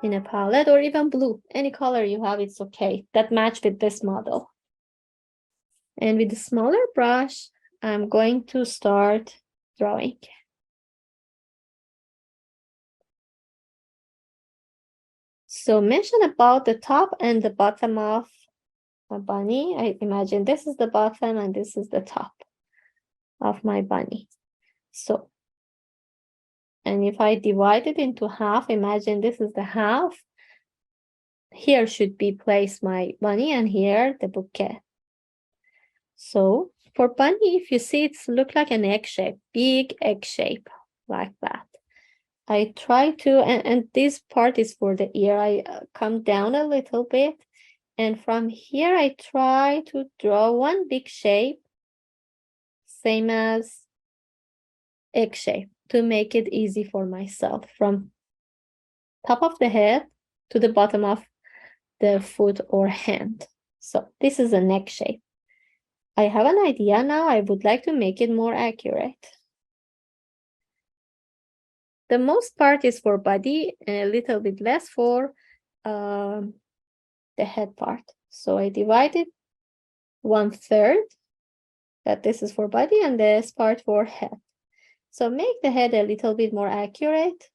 in a palette, or even blue. Any color you have, it's okay. That match with this model. And with the smaller brush, I'm going to start drawing. So mention about the top and the bottom of a bunny. I imagine this is the bottom and this is the top of my bunny. So, and if I divide it into half, imagine this is the half. Here should be placed my bunny and here the bouquet. So for bunny, if you see, it's look like an egg shape, big egg shape like that. I try to, and this part is for the ear. I come down a little bit, and from here I try to draw one big shape, same as egg shape, to make it easy for myself, from top of the head to the bottom of the foot or hand. So this is a neck shape. I have an idea now. I would like to make it more accurate. The most part is for body and a little bit less for the head part. So I divided 1/3, that this is for body and this part for head. So make the head a little bit more accurate.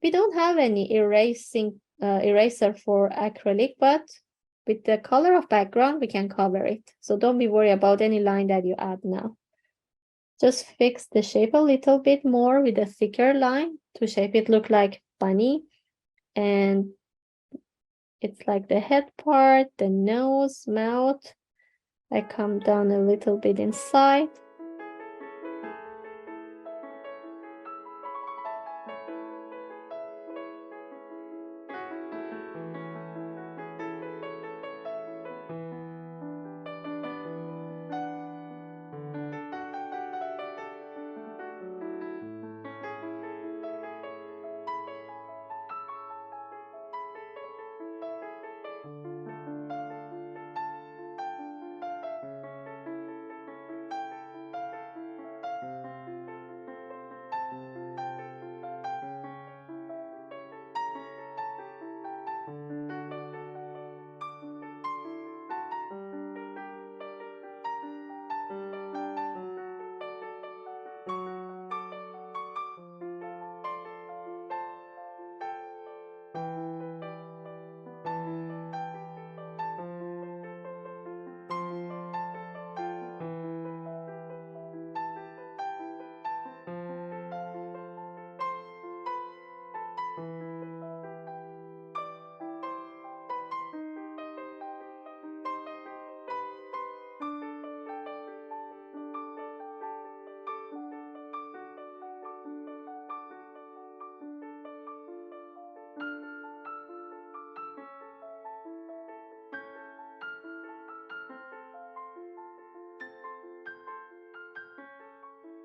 We don't have any eraser for acrylic, but with the color of background, we can cover it. So don't be worried about any line that you add now. Just fix the shape a little bit more with a thicker line to shape it look like bunny. And it's like the head part, the nose, mouth. I come down a little bit inside.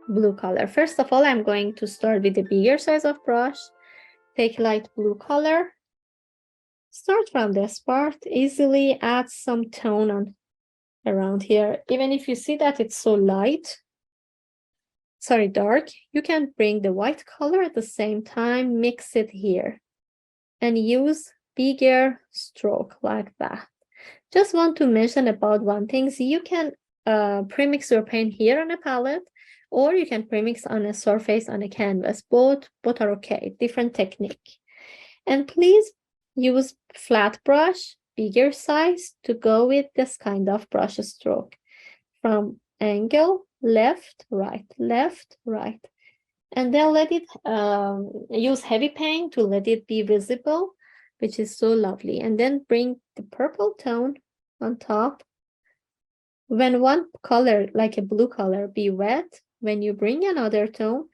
Blue color. First of all, I'm going to start with the bigger size of brush. Take light blue color. Start from this part. Easily add some tone on around here. Even if you see that it's so light, sorry, dark, you can bring the white color at the same time, mix it here, and use bigger stroke like that. Just want to mention about one thing. So you can premix your paint here on a palette, or you can premix on a surface on a canvas. Both are okay, different technique. And please use flat brush, bigger size, to go with this kind of brush stroke. From angle, left, right, and then let it use heavy paint to let it be visible, which is so lovely. And then bring the purple tone on top. When one color, like a blue color, be wet, when you bring another tone,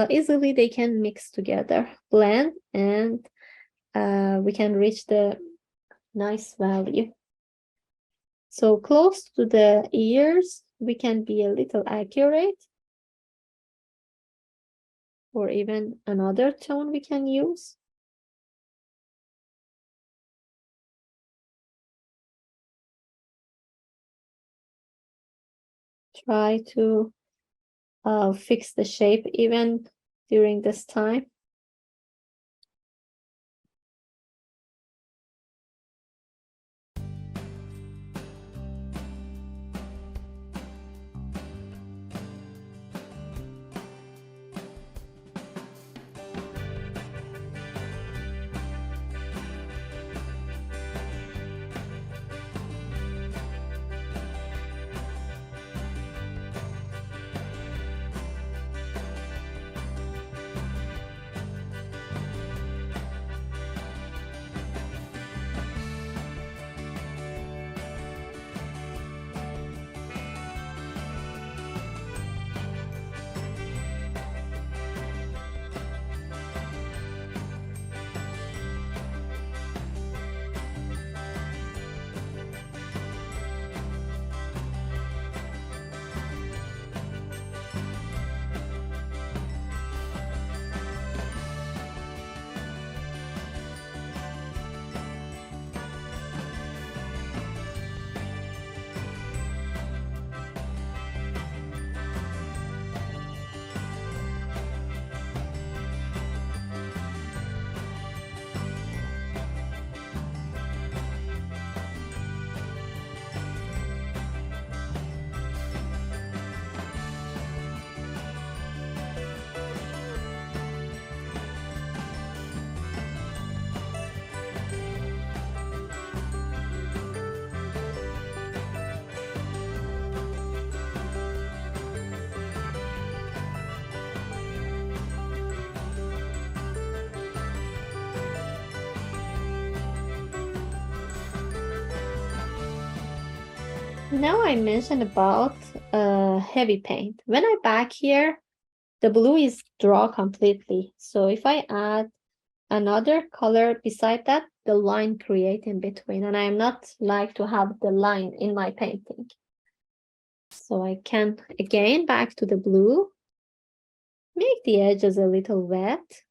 easily they can mix together, blend, and we can reach the nice value. So close to the ears, we can be a little accurate, or even another tone we can use. Try to fix the shape even during this time. Now I mentioned about heavy paint. When I back here, the blue is dry completely. So if I add another color beside that, the line create in between, and I'm not like to have the line in my painting. So I can again back to the blue, make the edges a little wet.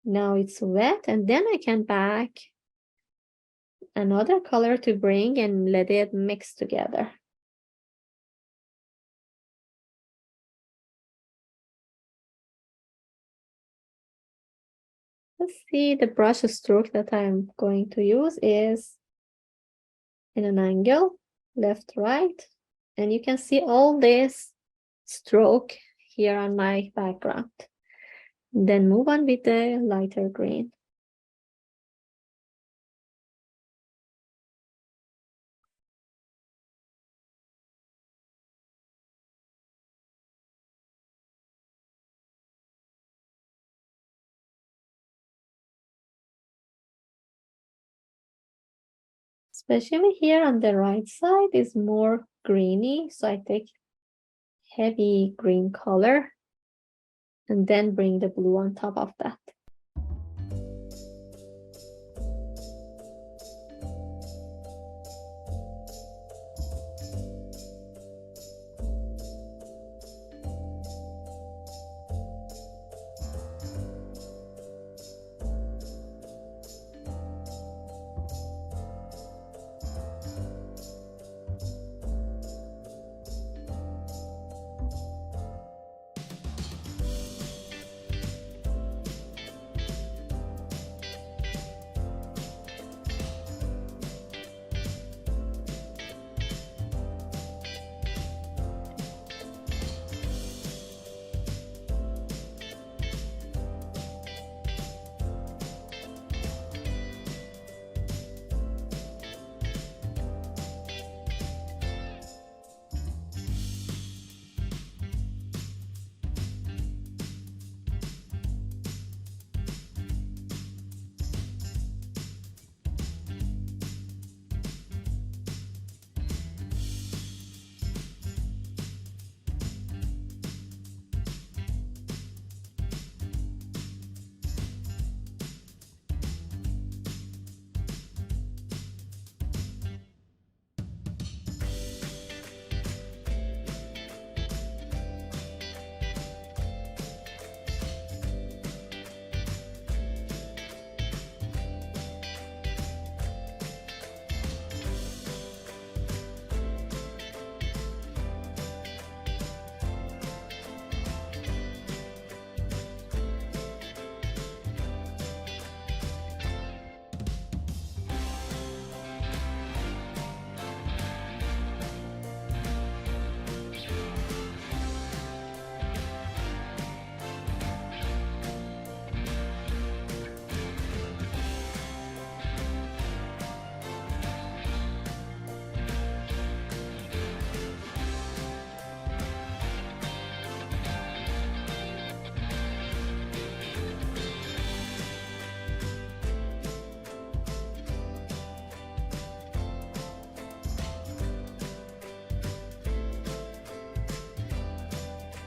Now it's wet, and then I can back another color to bring and let it mix together. Let's see, the brush stroke that I'm going to use is in an angle, left, right, and you can see all this stroke here on my background. Then move on with the lighter green. Especially here on the right side is more greeny, so I take heavy green color and then bring the blue on top of that.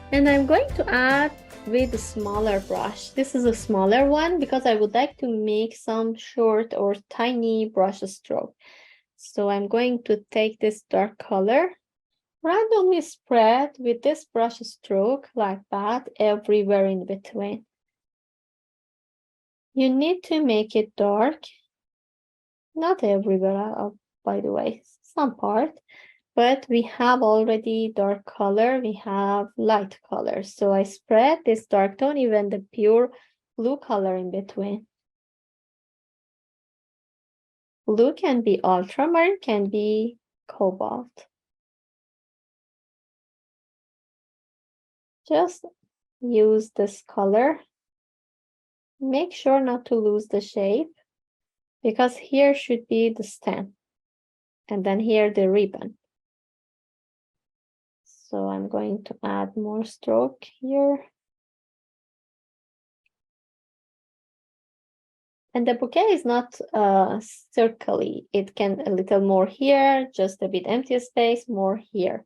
And I'm going to add with a smaller brush. This is a smaller one because I would like to make some short or tiny brush stroke. So I'm going to take this dark color, randomly spread with this brush stroke like that everywhere in between. You need to make it dark, not everywhere, by the way, some part. But we have already dark color, we have light color. So I spread this dark tone, even the pure blue color in between. Blue can be ultramarine, can be cobalt. Just use this color. Make sure not to lose the shape, because here should be the stem, and then here the ribbon. So I'm going to add more stroke here. And the bouquet is not circly. It can a little more here, just a bit empty space, more here.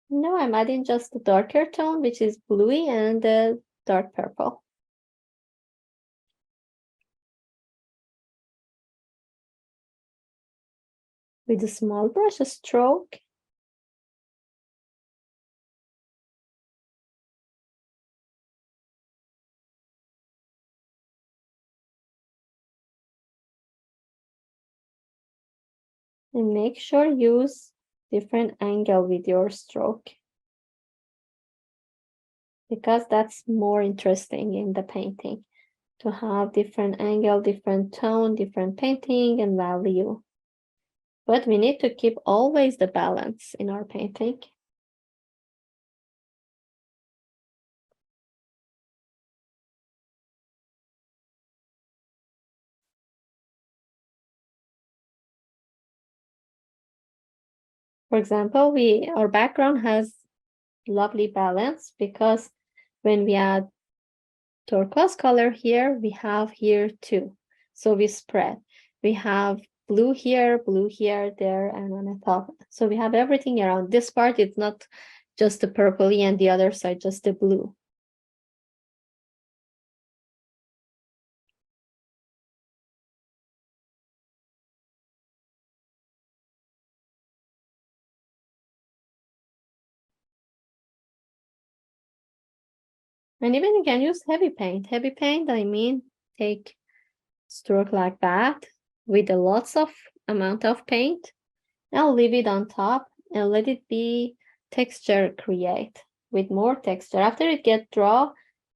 Now I'm adding just the darker tone, which is bluey, and the dark purple. With a small brush stroke. And make sure use different angle with your stroke, because that's more interesting in the painting, to have different angle, different tone, different painting and value. But we need to keep always the balance in our painting. For example, our background has lovely balance, because when we add turquoise color here, we have here too. So we spread. We have blue here, there, and on the top. So we have everything around. This part, it's not just the purpley, and the other side just the blue. And even you can use heavy paint. Heavy paint, I mean, take stroke like that with a lots of amount of paint. I'll leave it on top and let it be texture create with more texture. After it gets dry,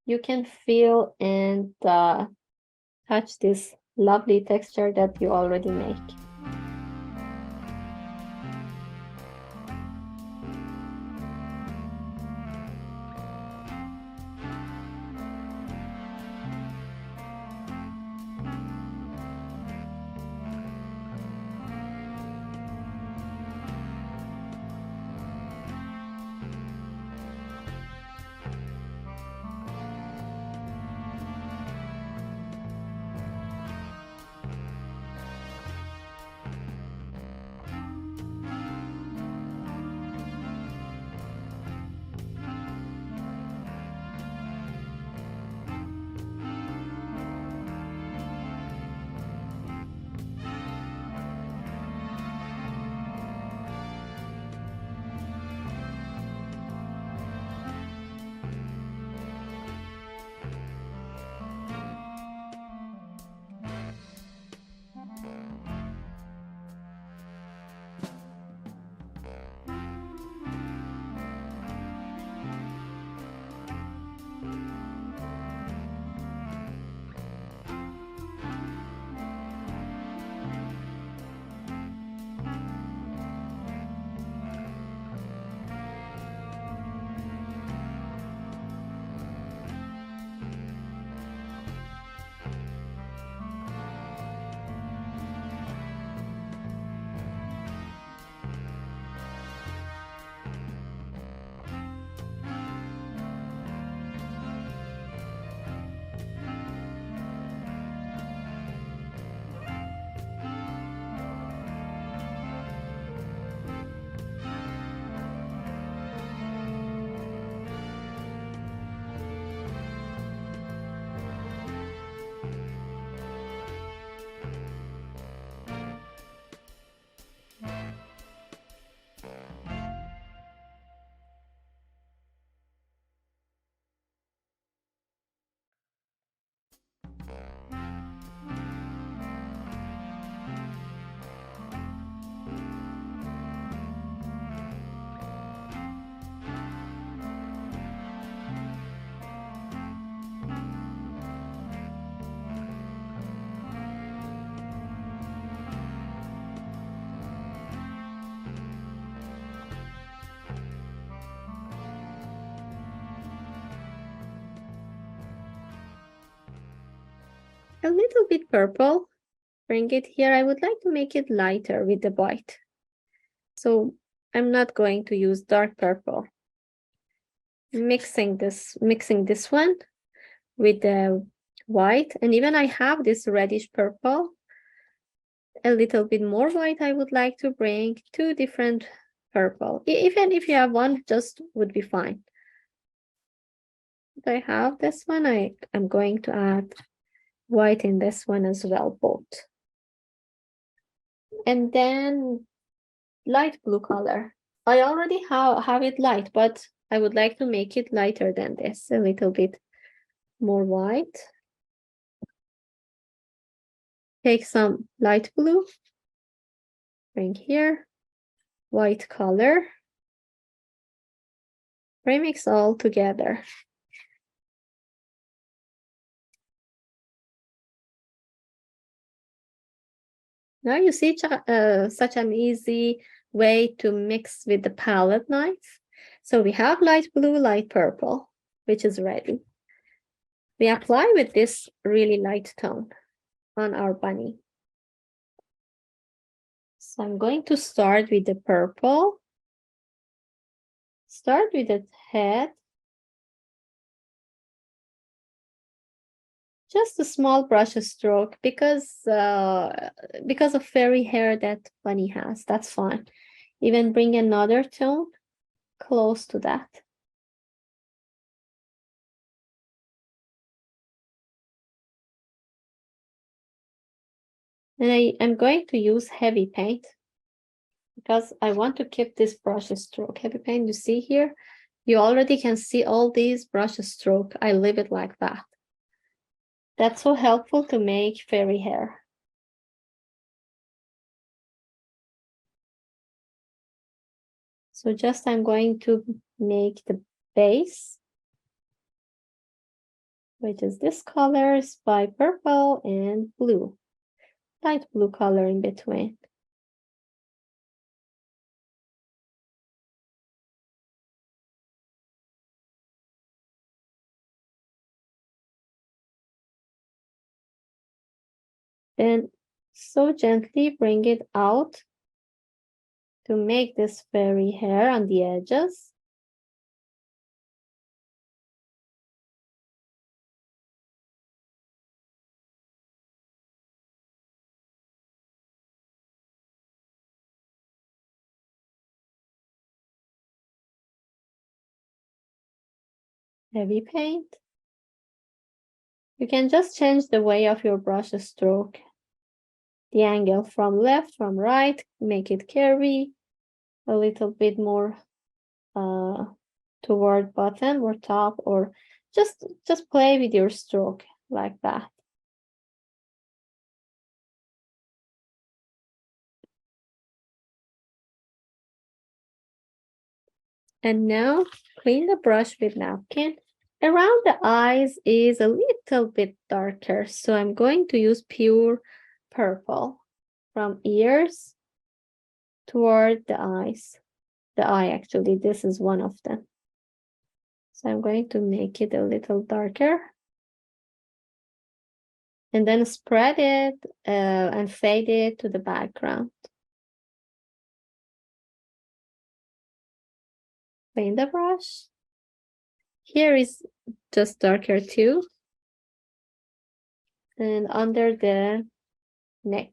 you can feel and touch this lovely texture that you already make. A little bit purple. Bring it here. I would like to make it lighter with the white. So I'm not going to use dark purple. mixing this one with the white, and even I have this reddish purple, a little bit more white. I would like to bring two different purple. Even if you have one, just would be fine. I have this one. I'm going to add white in this one as well, both. And then light blue color. I already have it light, but I would like to make it lighter than this, a little bit more white. Take some light blue, bring here, white color, remix all together. Now you see such an easy way to mix with the palette knife. So we have light blue, light purple, which is ready. We apply with this really light tone on our bunny. So I'm going to start with the purple. Start with the head. Just a small brush stroke because of fairy hair that bunny has. That's fine. Even bring another tone close to that. And I'm going to use heavy paint because I want to keep this brush stroke. Heavy paint you see here, you already can see all these brush stroke. I leave it like that. That's so helpful to make fairy hair. So just I'm going to make the base, which is this colors by purple and blue, light blue color in between. Then so gently bring it out to make this fairy hair on the edges. Heavy paint. You can just change the way of your brush stroke. The angle from left, from right, make it curvy, a little bit more toward bottom or top, or just play with your stroke like that. And now clean the brush with napkin. Around the eyes is a little bit darker, so I'm going to use pure purple from ears toward the eyes. The eye, actually, this is one of them. So I'm going to make it a little darker. And then spread it and fade it to the background. Clean the brush. Here is just darker too. And under the neck.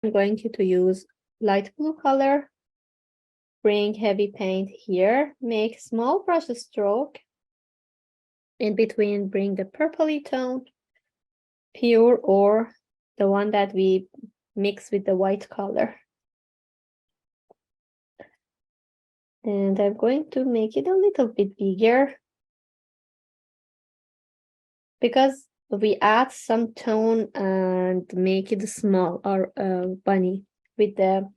I'm going to use light blue color, bring heavy paint here, make small brush stroke. In between, bring the purpley tone, pure or the one that we mix with the white color. And I'm going to make it a little bit bigger because we add some tone and make it small, our bunny with the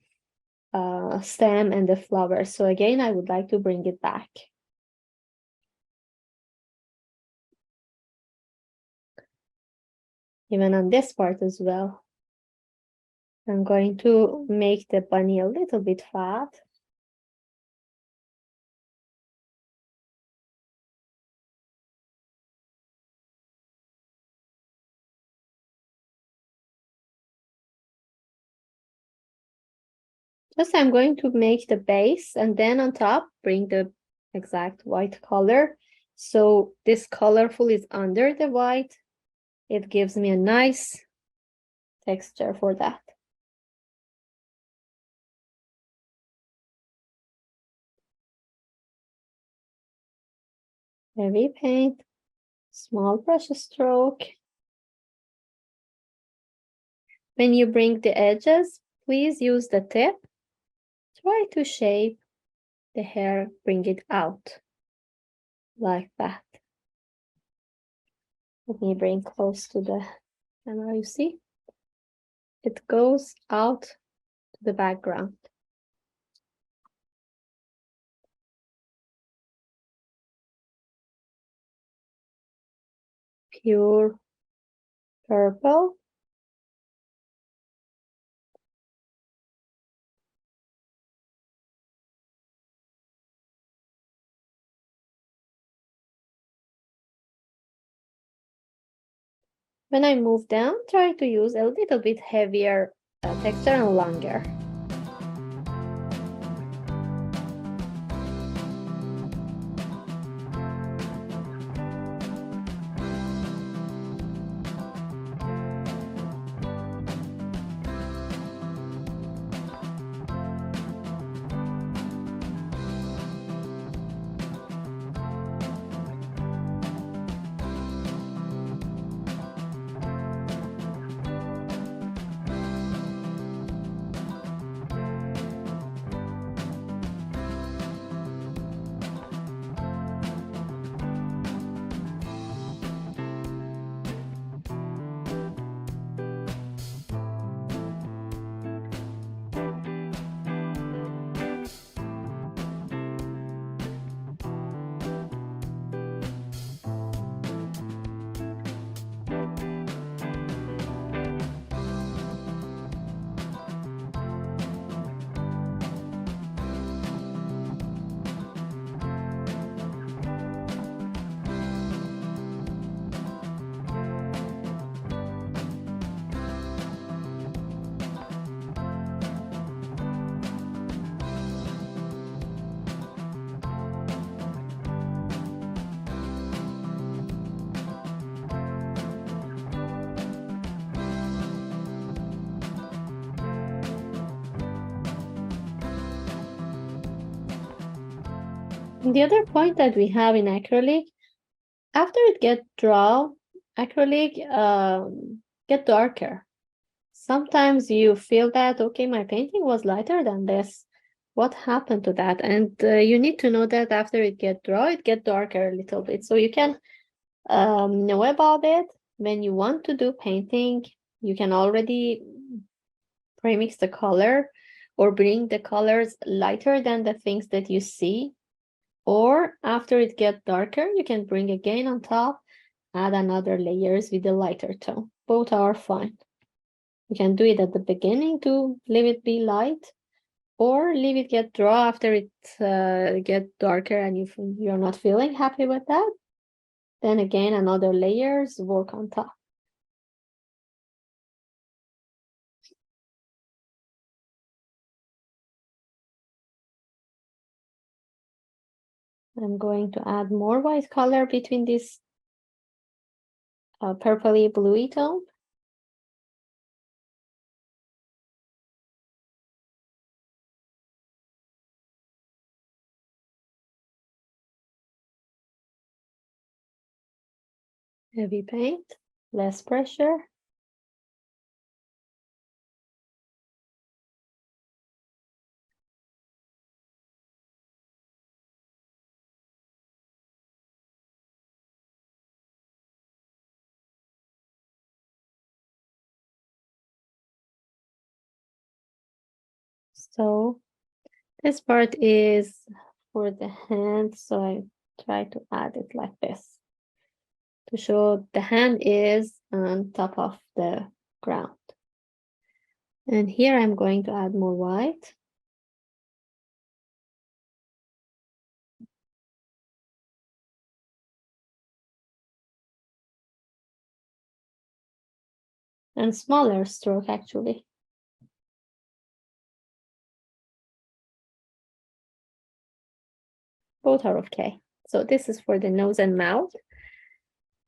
stem and the flower. So again, I would like to bring it back. Even on this part as well. I'm going to make the bunny a little bit fat. Just I'm going to make the base and then on top bring the exact white color. So this colorful is under the white. It gives me a nice texture for that. Heavy paint, small brush stroke. When you bring the edges, please use the tip. Try to shape the hair, bring it out like that. Let me bring close to the camera, you see? It goes out to the background. Pure purple. When I move down, try to use a little bit heavier texture and longer. The other point that we have in acrylic, after it gets dry, acrylic get darker. Sometimes you feel that, okay, my painting was lighter than this. What happened to that? And you need to know that after it get dry, it get darker a little bit. So you can know about it. When you want to do painting, you can already premix the color or bring the colors lighter than the things that you see. Or after it gets darker, you can bring again on top, add another layers with the lighter tone. Both are fine. You can do it at the beginning to leave it be light, or leave it get dry after it get darker and you're not feeling happy with that. Then again, another layers work on top. I'm going to add more white color between this purpley bluey tone. Heavy paint, less pressure. So this part is for the hand, so I try to add it like this to show the hand is on top of the ground. And here I'm going to add more white. And smaller stroke actually. Both are okay. So this is for the nose and mouth.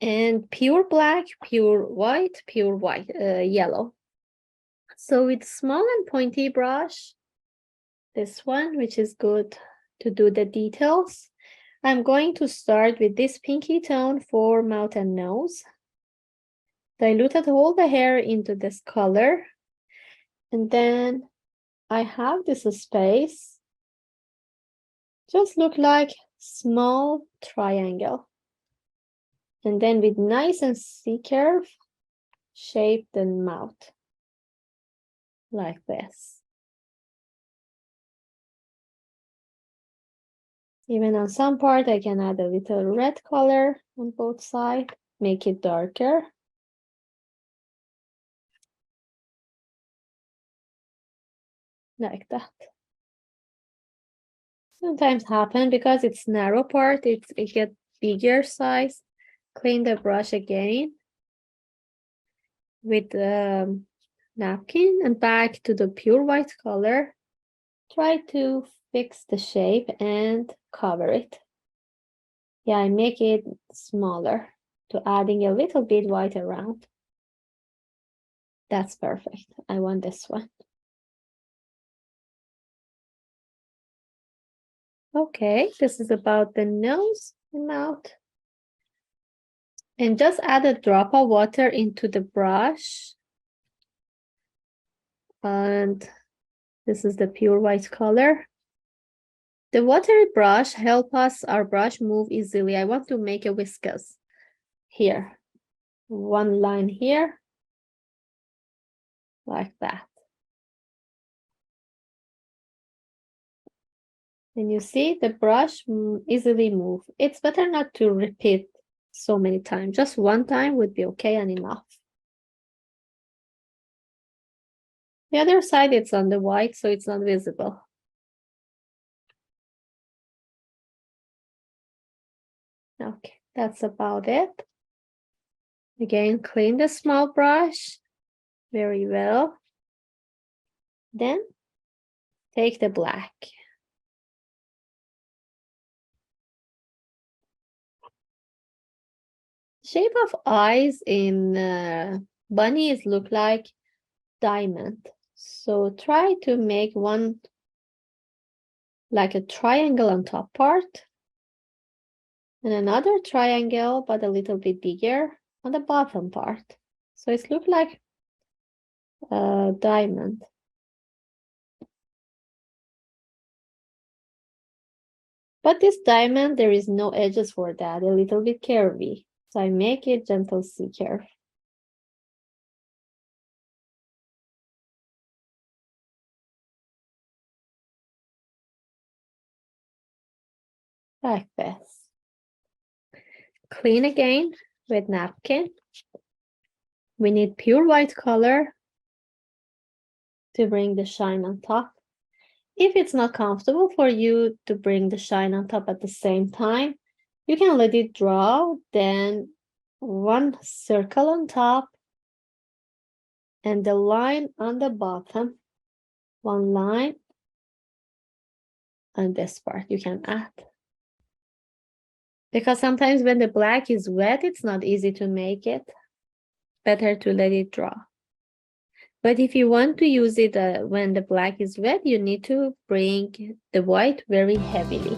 And pure black, pure white, yellow. So with small and pointy brush, this one, which is good to do the details, I'm going to start with this pinky tone for mouth and nose. Diluted all the hair into this color. And then I have this space. Just look like small triangle. And then with nice and C curve, shape the mouth like this. Even on some part, I can add a little red color on both sides, make it darker. Like that. Sometimes happen because it's narrow part, it gets bigger size. Clean the brush again with the napkin and back to the pure white color. Try to fix the shape and cover it. Yeah, I make it smaller to adding a little bit white around. That's perfect. I want this one. Okay, this is about the nose and mouth. And just add a drop of water into the brush. And this is the pure white color. The watery brush helps our brush move easily. I want to make a whiskers here. One line here, like that. And you see the brush easily move. It's better not to repeat so many times. Just one time would be okay and enough. The other side, it's on the white, so it's not visible. Okay, that's about it. Again, clean the small brush very well. Then take the black. Shape of eyes in bunnies look like diamond. So try to make one like a triangle on top part. And another triangle, but a little bit bigger on the bottom part. So it looks like a diamond. But this diamond, there is no edges for that, a little bit curvy. So I make it gentle C curve. Like this. Clean again with napkin. We need pure white color to bring the shine on top. If it's not comfortable for you to bring the shine on top at the same time, you can let it draw, then one circle on top and the line on the bottom, one line on this part you can add. Because sometimes when the black is wet, it's not easy to make it. Better to let it draw. But if you want to use it when the black is wet, you need to bring the white very heavily.